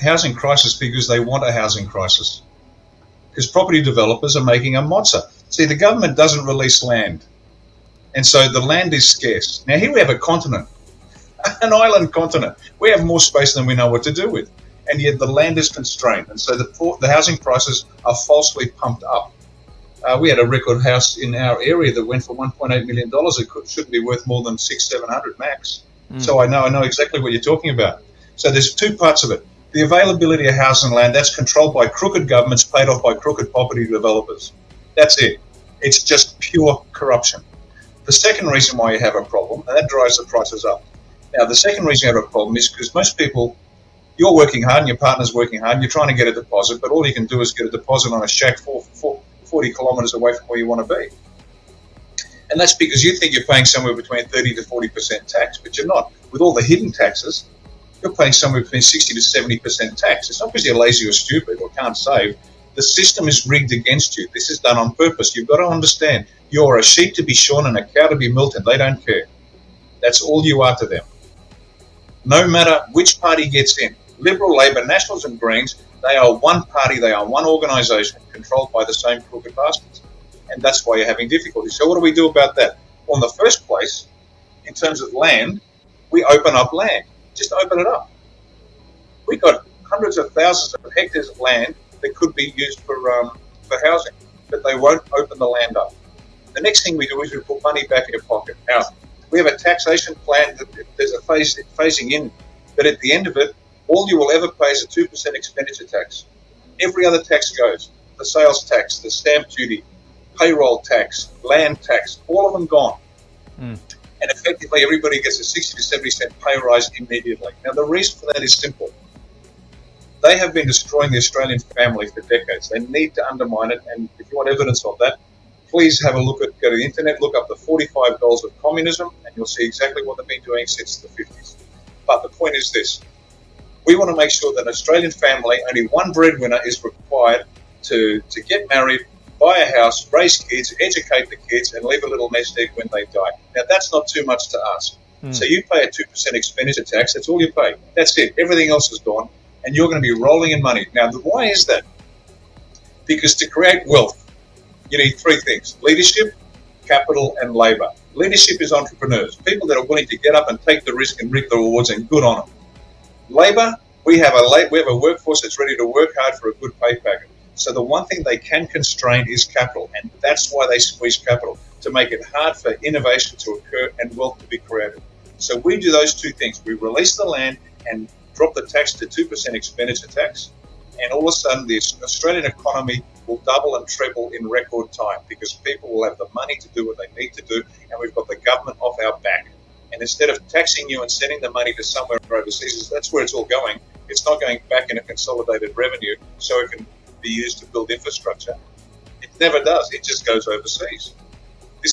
housing crisis because they want a housing crisis. Because property developers are making a mozza. See, the government doesn't release land. And so the land is scarce. Now, here we have a continent, an island continent. We have more space than we know what to do with. And yet the land is constrained. And so the housing prices are falsely pumped up. We had a record house in our area that went for $1.8 million. It shouldn't be worth more than $600-700 max. So I know exactly what you're talking about. So there's two parts of it. The availability of housing land, that's controlled by crooked governments, paid off by crooked property developers. That's it. It's just pure corruption. The second reason why you have a problem, and that drives the prices up. Now, the second reason you have a problem is because most people, you're working hard and your partner's working hard and you're trying to get a deposit, but all you can do is get a deposit on a shack 40 kilometres away from where you want to be. And that's because you think you're paying somewhere between 30 to 40% tax, but you're not. With all the hidden taxes, you're paying somewhere between 60 to 70% tax. It's not because you're lazy or stupid or can't save. The system is rigged against you. This is done on purpose. You've got to understand, you're a sheep to be shorn and a cow to be milked, and they don't care. That's all you are to them. No matter which party gets in, Liberal, Labor, Nationals and Greens, they are one party, they are one organisation controlled by the same crooked bastards. And that's why you're having difficulty. So what do we do about that? Well, in the first place, in terms of land, we open up land. Just open it up. We've got hundreds of thousands of hectares of land that could be used for housing, but they won't open the land up. The next thing we do is we put money back in your pocket. Now, we have a taxation plan that there's a phasing in, but at the end of it, all you will ever pay is a 2% expenditure tax. Every other tax goes. The sales tax, the stamp duty, payroll tax, land tax, all of them gone. And effectively, everybody gets a 60 to 70 cent pay rise immediately. Now, the reason for that is simple. They have been destroying the Australian family for decades. They need to undermine it, and if you want evidence of that, please have a look go to the internet, look up the 45 goals of communism, and you'll see exactly what they've been doing since the 50s. But the point is this. We want to make sure that an Australian family, only one breadwinner is required to get married, buy a house, raise kids, educate the kids, and leave a little nest egg when they die. Now, that's not too much to ask. So you pay a 2% expenditure tax. That's all you pay. That's it. Everything else is gone, and you're going to be rolling in money. Now, why is that? Because to create wealth, you need three things: leadership, capital, and labour. Leadership is entrepreneurs, people that are willing to get up and take the risk and reap the rewards, and good on them. Labour, we have a workforce that's ready to work hard for a good pay packet. So the one thing they can constrain is capital, and that's why they squeeze capital, to make it hard for innovation to occur and wealth to be created. So we do those two things. We release the land and drop the tax to 2% expenditure tax, and all of a sudden the Australian economy will double and treble in record time because people will have the money to do what they need to do, and we've got the government off our back. And instead of taxing you and sending the money to somewhere overseas, that's where it's all going. It's not going back in a consolidated revenue so it can be used to build infrastructure. It never does. It just goes overseas.